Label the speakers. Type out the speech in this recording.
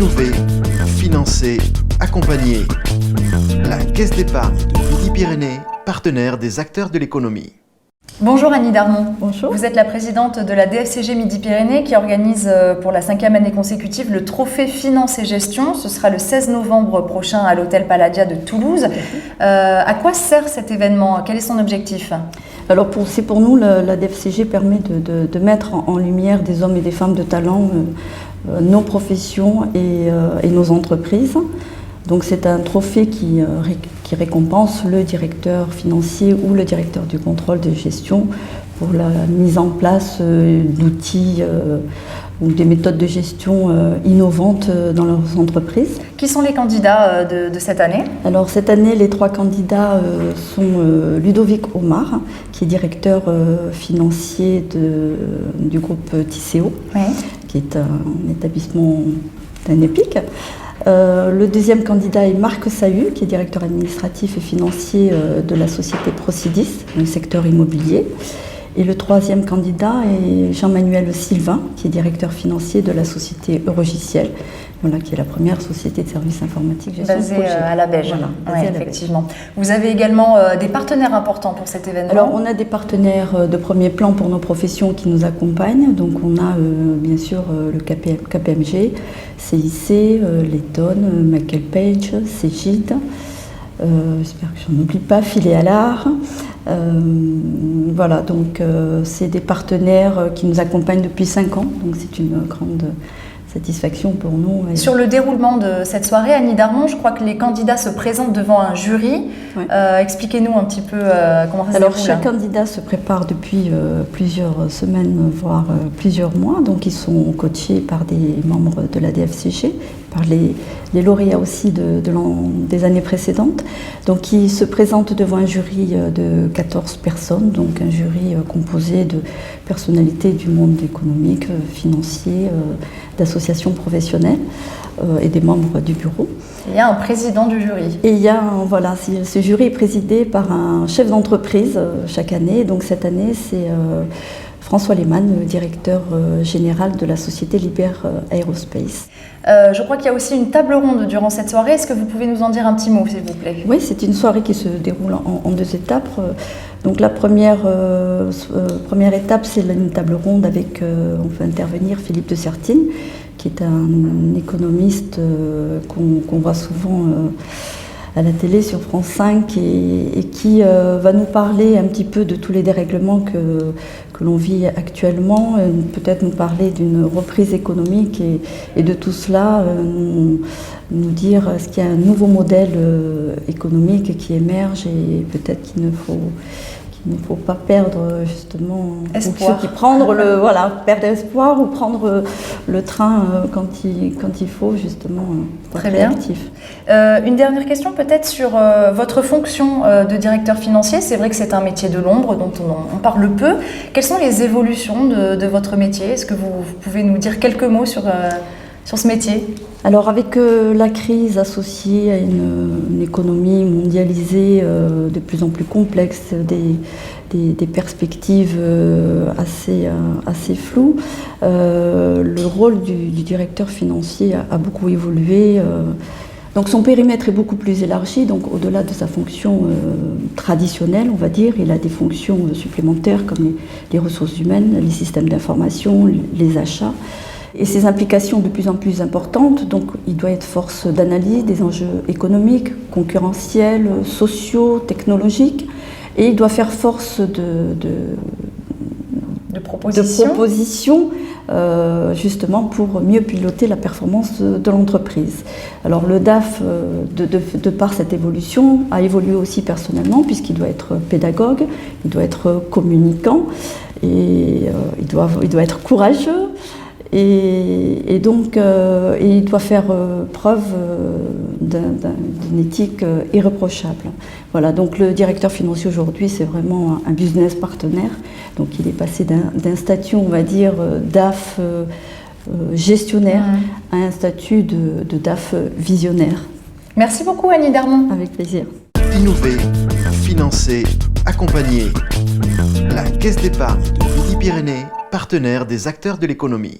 Speaker 1: Innover, financer, accompagner. La Caisse d'épargne de Midi-Pyrénées, partenaire des acteurs de l'économie.
Speaker 2: Bonjour Annie Darmon.
Speaker 3: Bonjour.
Speaker 2: Vous êtes la présidente de la DFCG Midi-Pyrénées qui organise pour la 5e année consécutive le Trophée Finance et Gestion. Ce sera le 16 novembre prochain à l'Hôtel Palladia de Toulouse. À quoi sert cet événement? Quel est son objectif?
Speaker 3: Alors pour nous, la DFCG permet de mettre en lumière des hommes et des femmes de talent, nos professions et nos entreprises. Donc c'est un trophée qui récompense le directeur financier ou le directeur du contrôle de gestion pour la mise en place d'outils ou des méthodes de gestion innovantes dans leurs entreprises.
Speaker 2: Qui sont les candidats de cette année?
Speaker 3: Alors cette année, les 3 candidats sont Ludovic Omar, qui est directeur financier du groupe Tisséo,
Speaker 2: Oui.
Speaker 3: qui est un établissement d'un EPIC. Le deuxième candidat est Marc Sahu, qui est directeur administratif et financier de la société Procidis, dans le secteur immobilier. Et le troisième candidat est Jean-Manuel Sylvain, qui est directeur financier de la société Eurogiciel, voilà, qui est la première société de services informatiques gestion de projet.
Speaker 2: Basée à la Beige.
Speaker 3: Voilà,
Speaker 2: Ouais, effectivement. Vous avez également des partenaires importants pour cet événement?
Speaker 3: Alors, on a des partenaires de premier plan pour nos professions qui nous accompagnent. Donc, on a bien sûr le KPMG, CIC, Letton, Michael Page, Cégide. J'espère que je n'en oublie pas, Filet à l'art. Voilà, donc c'est des partenaires qui nous accompagnent depuis 5 ans. Donc, c'est une grande satisfaction pour nous.
Speaker 2: Sur le déroulement de cette soirée, Annie Darmon, je crois que les candidats se présentent devant un jury.
Speaker 3: Ouais.
Speaker 2: Expliquez-nous un petit peu comment ça se
Speaker 3: Alors,
Speaker 2: déroule.
Speaker 3: chaque candidat se prépare depuis plusieurs semaines, voire plusieurs mois. Donc, ils sont coachés par des membres de la DFCG, par les lauréats aussi des années précédentes. Donc, ils se présentent devant un jury de 14 personnes, donc un jury composé de personnalités du monde économique, financier, d'associations professionnelles et des membres du bureau.
Speaker 2: Il y a un président du jury.
Speaker 3: Et il y a, voilà, ce jury est présidé par un chef d'entreprise chaque année. Donc cette année, c'est François Lehmann, le directeur général de la société Liber Aerospace.
Speaker 2: Je crois qu'il y a aussi une table ronde durant cette soirée. Est-ce que vous pouvez nous en dire un petit mot, s'il vous plaît?
Speaker 3: Oui, c'est une soirée qui se déroule en 2 étapes. Donc la première étape, c'est une table ronde avec, on fait intervenir Philippe de Sertine, qui est un économiste qu'on voit souvent à la télé sur France 5 et qui va nous parler un petit peu de tous les dérèglements que l'on vit actuellement, peut-être nous parler d'une reprise économique et de tout cela, nous dire est-ce qu'il y a un nouveau modèle économique qui émerge et peut-être qu'il ne faut pas perdre justement
Speaker 2: espoir.
Speaker 3: Perdre espoir ou prendre le train quand il faut justement être réactif.
Speaker 2: Une dernière question peut-être sur votre fonction de directeur financier. C'est vrai que c'est un métier de l'ombre dont on parle peu. Quelles sont les évolutions de votre métier? Est-ce que vous pouvez nous dire quelques mots sur ce métier?
Speaker 3: Alors avec la crise associée à une économie mondialisée de plus en plus complexe, des perspectives assez floues, le rôle du directeur financier a beaucoup évolué. Donc son périmètre est beaucoup plus élargi, donc au-delà de sa fonction traditionnelle, on va dire, il a des fonctions supplémentaires comme les ressources humaines, les systèmes d'information, les achats. Et ses implications de plus en plus importantes, donc il doit être force d'analyse des enjeux économiques, concurrentiels, sociaux, technologiques, et il doit faire force de propositions justement pour mieux piloter la performance de l'entreprise. Alors le DAF, de par cette évolution, a évolué aussi personnellement puisqu'il doit être pédagogue, il doit être communicant et il doit être courageux. Et donc, il doit faire preuve d'une éthique irréprochable. Voilà, donc le directeur financier aujourd'hui, c'est vraiment un business partenaire. Donc, il est passé d'un statut, on va dire, DAF gestionnaire à un statut de DAF visionnaire.
Speaker 2: Merci beaucoup, Annie Darmon.
Speaker 3: Avec plaisir.
Speaker 1: Innover, financer, accompagner. La Caisse d'épargne de Midi-Pyrénées, partenaire des acteurs de l'économie.